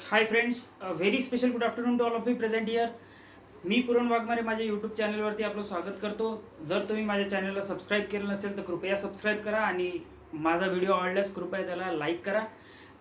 Hi friends, very special good afternoon to all of you present here. मी पुरण वाघमारे माझ्या YouTube चॅनलवरती आपलं स्वागत करतो. जर तुम्ही माझ्या चॅनलला सबस्क्राईब केलं नसेल तर कृपया सबस्क्राईब करा आणि माझा व्हिडिओ आवडल्यास कृपया त्याला लाईक करा.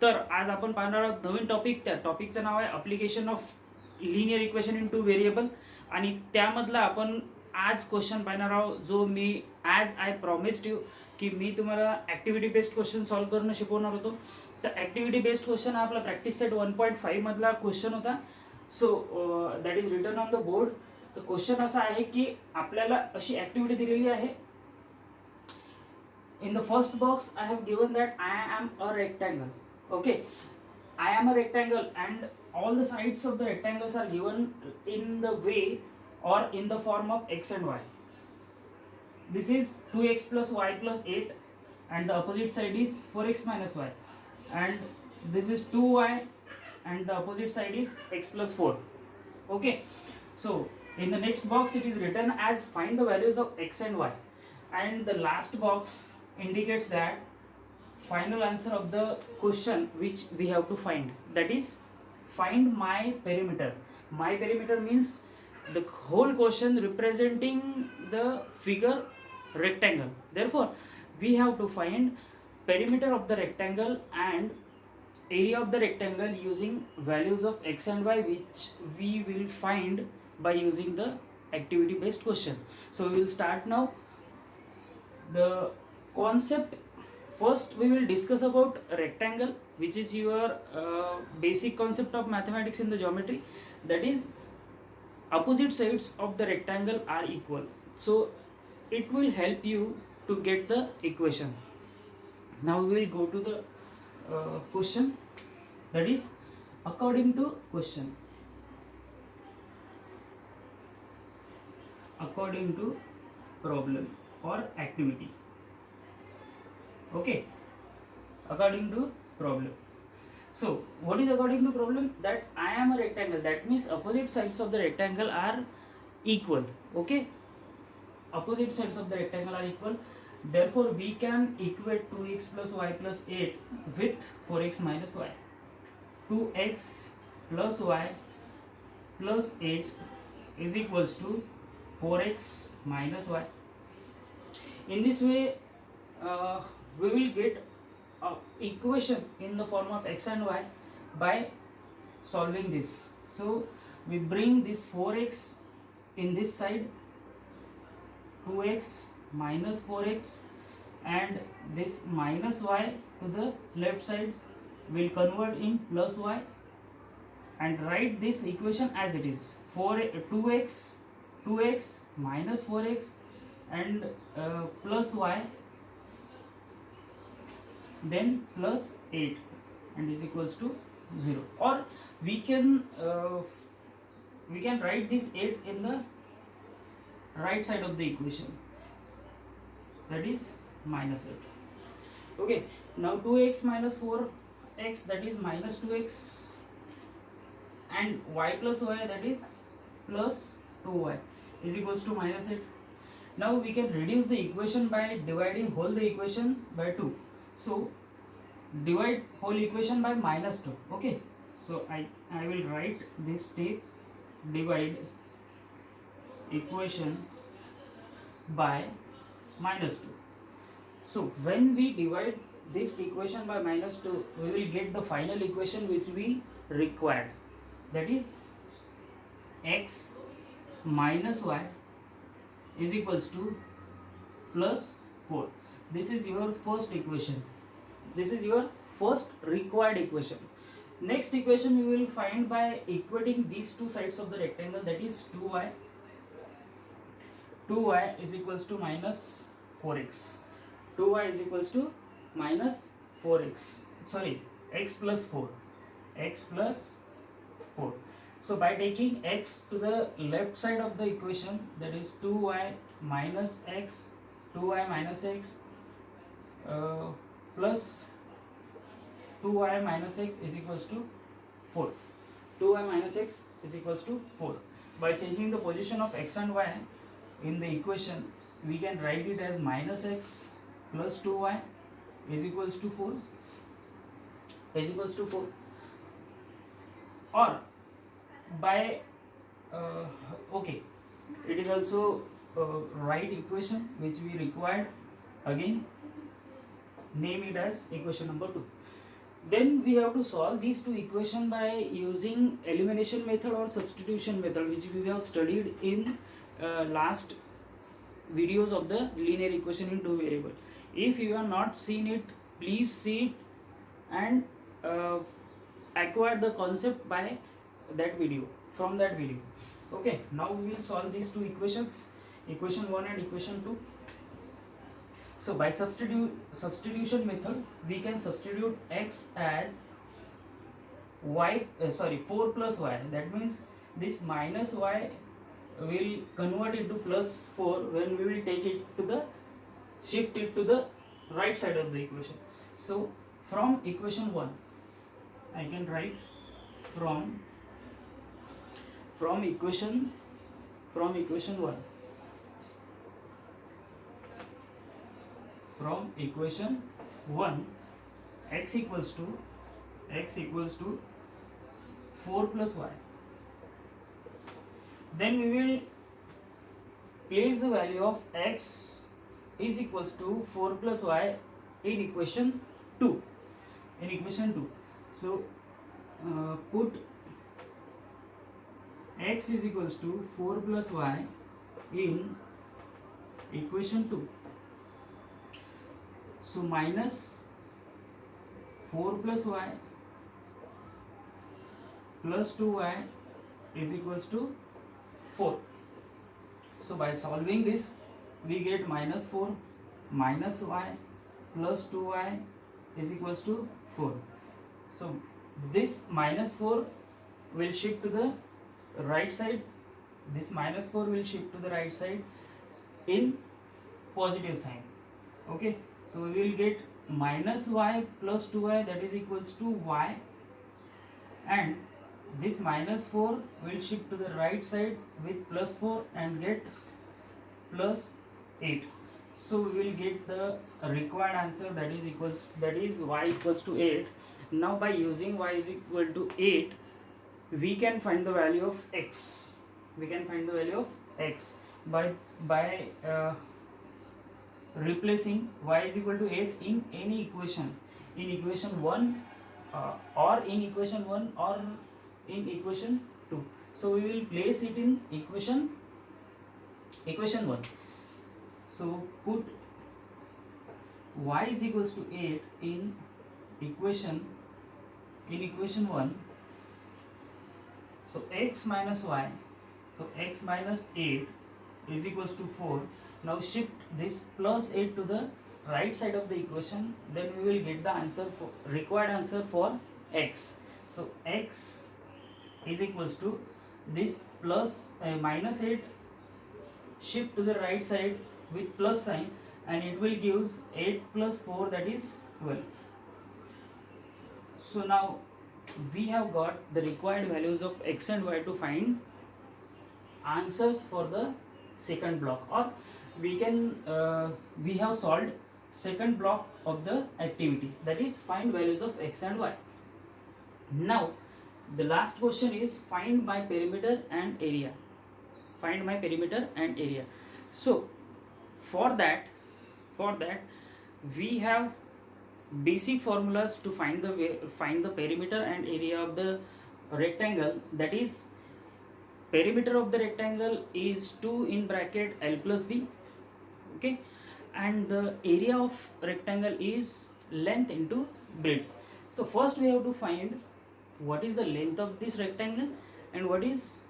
तर आज आपण पाहणार आहोत नवीन टॉपिक. त्या टॉपिकचं नाव आहे application of linear equation in two variable. आणि त्यामधला आपण आज क्वेश्चन पाहणार आहोत जो मी ॲज आय प्रॉमिस्ड यू की मी तुम्हाला ॲक्टिव्हिटी बेस्ड क्वेश्चन सॉल्व्ह करणं शिकवणार होतो. तर ॲक्टिव्हिटी बेस्ड क्वेश्चन हा आपला प्रॅक्टिस सेट 1.5 मधला क्वेश्चन होता. So that is written on the board. तर क्वेश्चन असा आहे की आपल्याला अशी ॲक्टिव्हिटी दिलेली आहे. In the first box I have given that I am a rectangle. Okay, I am a rectangle and all the sides of the rectangles are given in the way or in the form of x and y. This is 2x plus y plus 8 and the opposite side is 4x minus y, and this is 2y and the opposite side is x plus 4. Okay, so in the next box it is written as find the values of x and y, and the last box indicates that final answer of the question which we have to find, that is find my perimeter. My perimeter means the whole question representing the figure rectangle. Therefore we have to find perimeter of the rectangle and area of the rectangle using values of x and y, which we will find by using the activity based question. So we will start now. The concept, first we will discuss about rectangle, which is your basic concept of mathematics in the geometry. That is, opposite sides of the rectangle are equal, so it will help you to get the equation. Now we will go to the question, that is according to question, according to problem or activity. Okay, according to problem. So what is according to problem? That I am a rectangle, that means opposite sides of the rectangle are equal. Okay, opposite sides of the rectangle are equal. Therefore we can equate 2x plus y plus 8 with 4x minus y. 2x plus y plus 8 is equals to 4x minus y. In this way we will get equation in the form of x and y by solving this. So we bring this 4x in this side, 2x minus 4x, and this minus y to the left side will convert in plus y, and write this equation as it is. 2x minus 4x and plus y, then plus 8, and is equals to 0. Or we can write this 8 in the right side of the equation, that is minus 8. Okay, now 2x minus 4x, that is minus 2x, and y plus y, that is plus 2y, is equals to minus 8. Now we can reduce the equation by dividing whole the equation by 2. So divide whole equation by minus 2. Okay, so I will write this step, divide equation by minus 2. So when we divide this equation by minus 2, we will get the final equation which we required, that is x minus y is equals to plus 4. This is your first equation. This is your first required equation. Next equation we will find by equating these two sides of the rectangle, that is 2y. 2y is equals to minus 4x. 2y is equals to minus 4x. Sorry, x plus 4. X plus 4. So by taking x to the left side of the equation, that is 2y minus x, 2y minus x plus 2y minus x is equals to 4. 2y minus x is equals to 4. By changing the position of x and y in the equation, we can write it as minus x plus 2y is equals to 4. Is equals to 4. or by okay, it is also right equation which we required. Again, name it as equation number 2. Then we have to solve these two equations by using elimination method or substitution method, which we have studied in last videos of the linear equation in two variable. If you have not seen it, please see it and acquire the concept by that video, from that video. Okay, now we will solve these two equations, equation 1 and equation 2. So by substitution method, we can substitute x as y, 4 plus y. That means this minus y will convert into plus 4 when we will take it to the, shift it to the right side of the equation. So from equation 1, I can write from equation 1, from equation 1, x equals to 4 plus y. Then we will place the value of x is equals to 4 plus y in equation 2. So put x is equals to 4 plus y in equation 2. So minus 4 plus y plus 2y is equals to 4. So by solving this, we get minus 4 minus y plus 2y is equals to 4. So this minus 4 will shift to the right side. This minus 4 will shift to the right side in positive sign. Okay, so we will get minus y plus 2y, that is equals to y, and this minus 4 will shift to the right side with plus 4 and get plus 8. So we will get the required answer, that is y equals to 8. Now by using y is equal to 8, we can find the value of x. By replacing y is equal to 8 in any equation, in equation 1 or in equation 1 or in equation 2. So we will place it in equation 1. So put y is equals to 8 in equation 1. So x minus y, so x minus 8 is equals to 4. Now shift this plus 8 to the right side of the equation, then we will get the answer for required answer for x. So x is equals to this plus minus 8 shift to the right side with plus sign, and it will gives 8 plus 4, that is 12. So now we have got the required values of x and y to find answers for the second block, or we can we have solved second block of the activity, that is find values of x and y. Now the last question is find my perimeter and area. So for that we have basic formulas to find the perimeter and area of the rectangle. That is, perimeter of the rectangle is 2 in bracket L plus B, okay, and the area of rectangle is length into breadth. So first we have to find what is the length of this rectangle and what is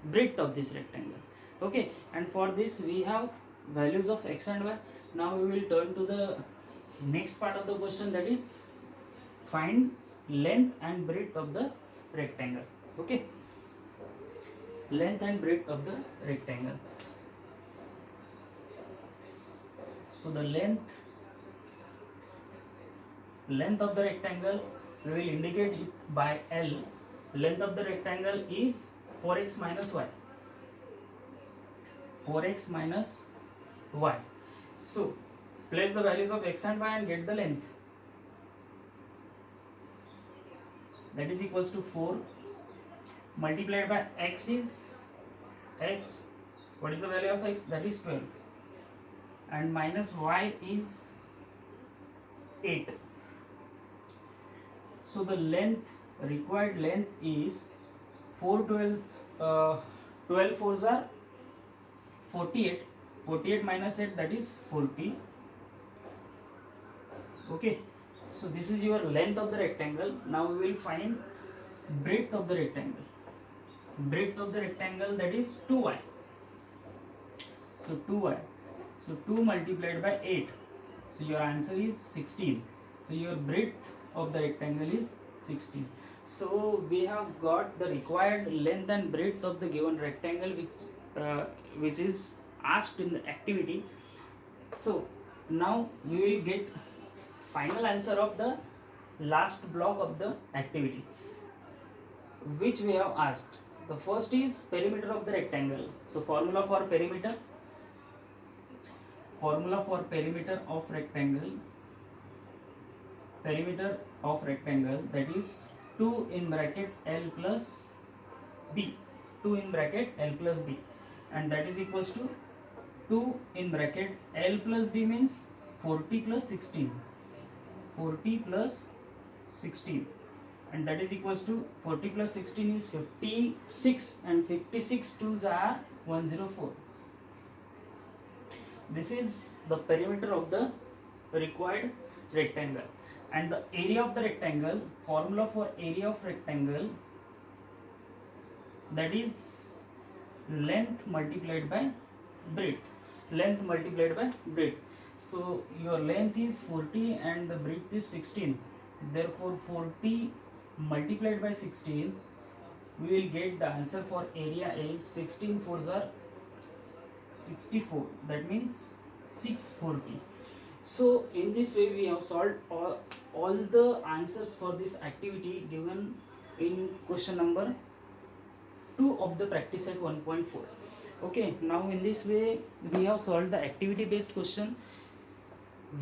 breadth of this rectangle, okay, and for this we have values of x and y. Now we will turn to the next part of the question, that is find length and breadth of the rectangle. Okay, length and breadth of the rectangle. So the length of the rectangle, we will indicate it by L. Length of the rectangle is 4x minus y. 4x minus y. So place the values of x and y and get the length. That is equals to 4 multiplied by x is x. What is the value of x? That is 12. And minus y is 8. So the length, required length is 412. 12 fours are 48. 48 minus 8, that is 40. Okay. So this is your length of the rectangle. Now we will find breadth of the rectangle. Breadth of the rectangle, that is 2y. So 2y. So 2 multiplied by 8. So your answer is 16. So your breadth of the rectangle is 16. So we have got the required length and breadth of the given rectangle, which is asked in the activity. So now we will get final answer of the last block of the activity, which we have asked. The first is perimeter of the rectangle. So formula for perimeter of rectangle, that is 2 in bracket L plus B, 2 in bracket L plus B, and that is equals to 2 in bracket L plus B means 40 plus 16, 40 plus 16, and that is equals to 40 plus 16 is 56, and 56 twos are 104. This is the perimeter of the required rectangle. And the area of the rectangle, formula for area of rectangle, that is length multiplied by breadth. Length multiplied by breadth. So your length is 40 and the breadth is 16. Therefore 40 multiplied by 16, we will get the answer for area is 16 fours are 64. That means 640. So in this way we have solved all the answers for this activity given in question number 2 of the practice set 1.4. Okay, now in this way we have solved the activity based question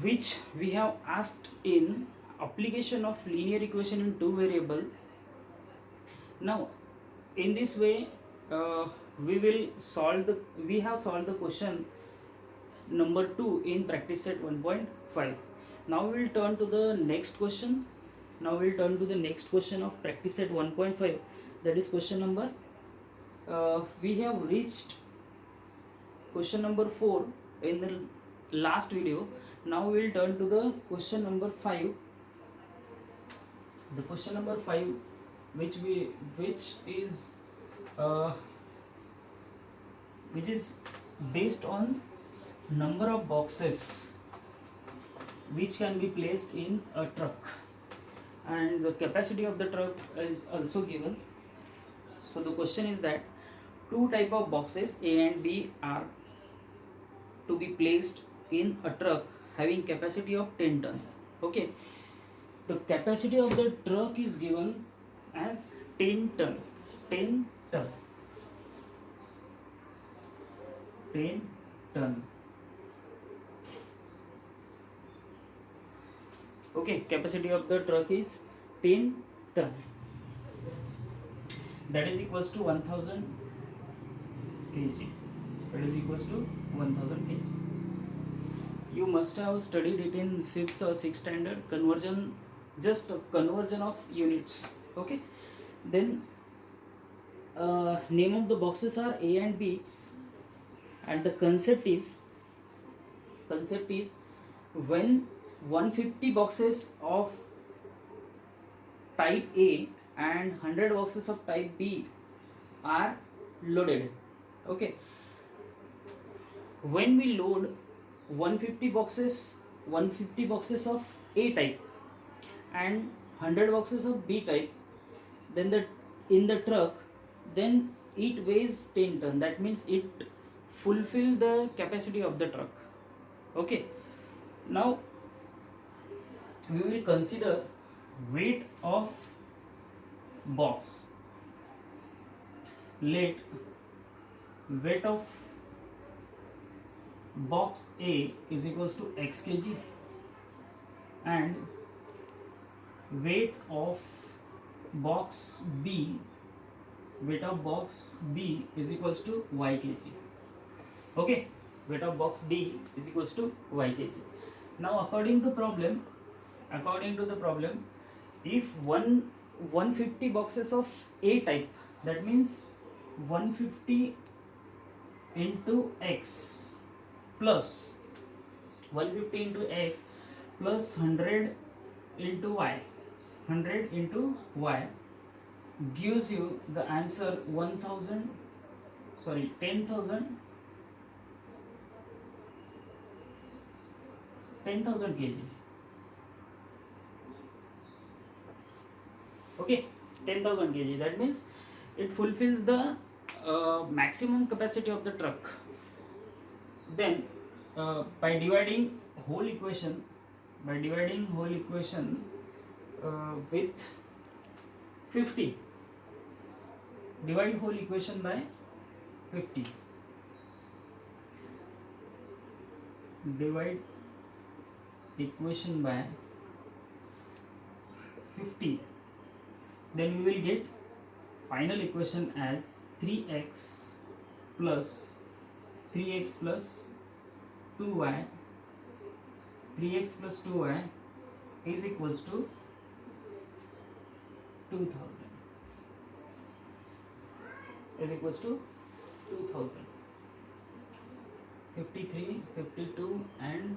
which we have asked in application of linear equation in two variable. Now in this way we have solved the question number 2 in practice set 1.5. Now we will turn to the next question. Of practice set 1.5, that is question number we have reached question number 4 in the last video. Now we will turn to the question number 5. The question number 5, which is based on number of boxes which can be placed in a truck, and the capacity of the truck is also given. So the question is that two type of boxes A and B are to be placed in a truck having capacity of 10 ton. Okay, the capacity of the truck is given as 10 ton. 10 ton. Okay, capacity of the truck is 10 ton. That is equals to 1000 kg. You must have studied it in 5th or 6th standard. Conversion of units. Okay. Then name of the boxes are A and B, and the concept is when 150 boxes of type A and 100 boxes of type B are loaded. Okay, when we load 150 boxes of A type and 100 boxes of B type, then in the truck, then it weighs 10 ton. That means it fulfill the capacity of the truck. Okay, now we will consider weight of box. Let weight of box A is equals to x kg and weight of box B weight of box B is equals to y kg. Okay, weight of box B is equals to y kg. Now according to the problem, if 150 boxes of A type, that means 150 into x plus 150 into x plus 100 into y, 100 into y gives you the answer 10,000 kg. Okay, 10,000 kg. That means it fulfills the maximum capacity of the truck. Then by dividing whole equation with 50, divide whole equation by 50, divide equation by 50, then we will get final equation as 3x plus 2y, 3x plus 2y is equals to 2000, is equals to 2000. 53, 52 and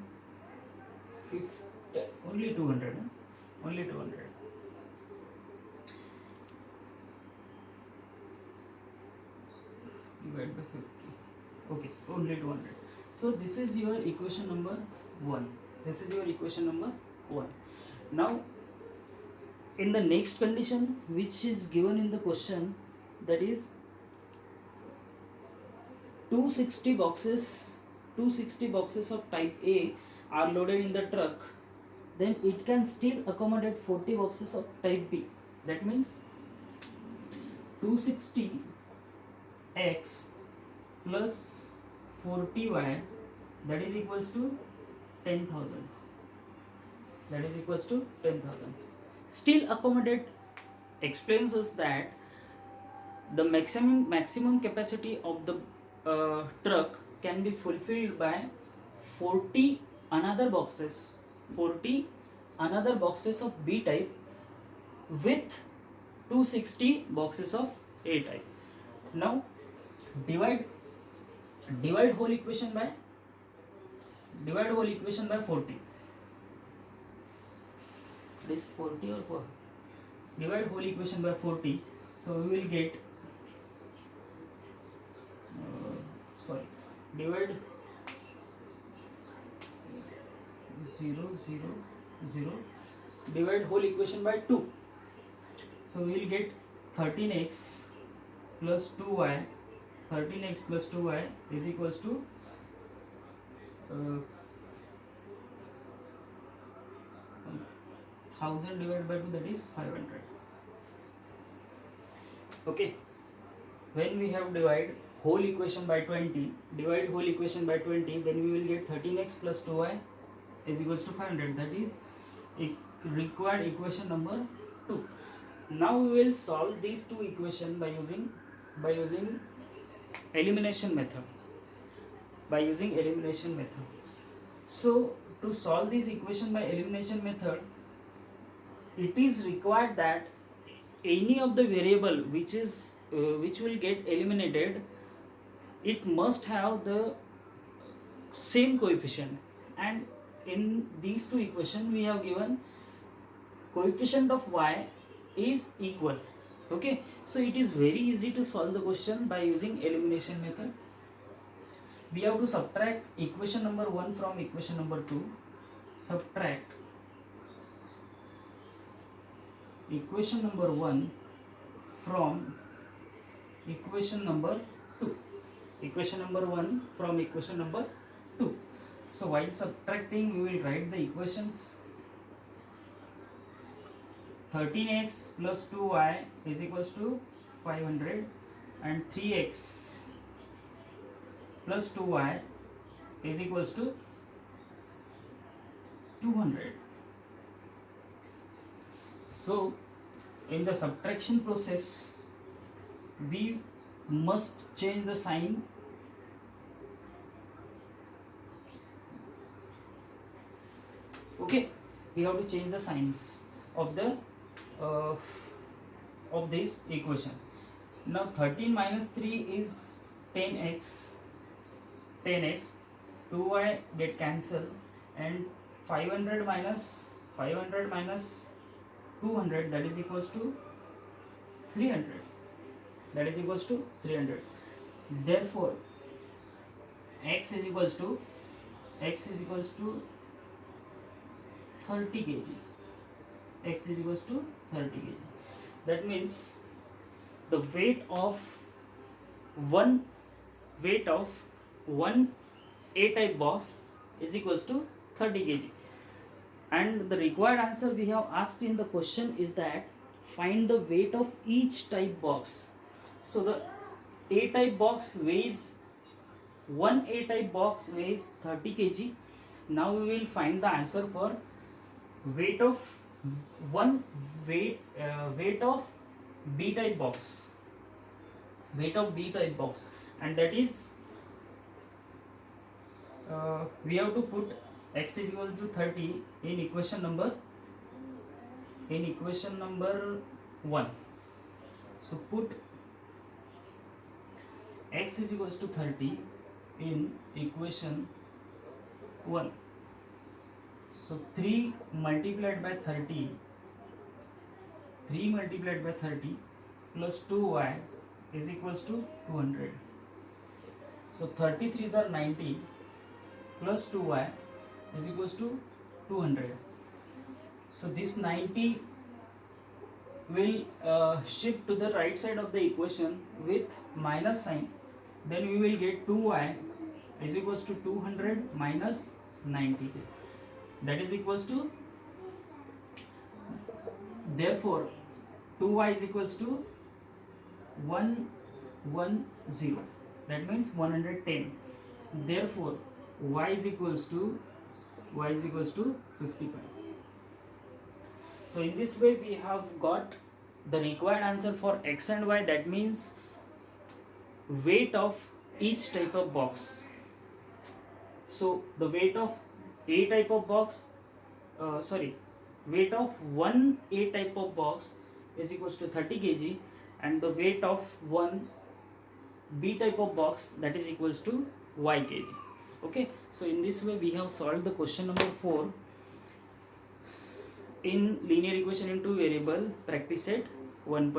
50, only 200, only 200. Divide by 50. Okay, only 200. So this is your equation number 1. This is your equation number 1. Now in the next condition which is given in the question, that is 260 boxes of type A are loaded in the truck, then it can still accommodate 40 boxes of type B. That means 260x plus 40y, that is equals to 10,000. That is equals to 10,000. Still accommodate explains us that the maximum capacity of the truck can be fulfilled by 40 another boxes of B type with 260 boxes of A type. Now divide whole equation by 40. This 40 or 4? Divide whole equation by 40. So we will get divide 0 0 0, divide whole equation by 2. So we will get 13x plus 2y. 13x plus 2y is equals to 1000 divided by 2, that is 500. Okay, when we have divide whole equation by 20, then we will get 13x plus 2y is equals to 500. That is required equation number 2. Now we will solve these two equations by using elimination method. So to solve this equation by elimination method, it is required that any of the variable which will get eliminated, it must have the same coefficient, and in these two equations we have given coefficient of y is equal. Okay, so it is very easy to solve the question by using elimination method. We have to subtract equation number 1 from equation number 2. Subtract equation number 1 from equation number 2. Equation number 1 from equation number 2. So while subtracting, we will write the equations. 13x plus 2y is equals to 500, and 3x plus 2y is equals to 200. So in the subtraction process, we must change the sign. Okay, we have to change the signs of the uh, of this equation. Now 13 minus 3 is 10x. 10x, 2y get cancelled, and 500 minus 200, that is equals to 300. That is equals to 300. Therefore, x is equals to 30 kg. X is equals to 30 kg. That means the weight of one A-type box is equals to 30 kg. And the required answer we have asked in the question is that find the weight of each type box. So the A-type box weighs, one A-type box weighs 30 kg. Now we will find the answer for weight of weight of B-type box. Weight of B-type box, and that is we have to put x is equal to 30 in equation number 1. So put x is equals to 30 in equation 1. So 3 multiplied by 30 plus 2y is equals to 200. So 33s are 90 plus 2y is equals to 200. So this 90 will shift to the right side of the equation with minus sign. Then we will get 2y is equals to 200 minus 90. That is equals to, therefore 2y is equals to 110. That means 110. Therefore y is equals to 55. So in this way we have got the required answer for x and y. That means weight of each type of box. So the weight of A type of box, weight of one A type of box is equals to 30 kg, and the weight of one B type of box, that is equals to y kg. Okay, so in this way we have solved the question number 4 in linear equation in two variable, practice set 1.5.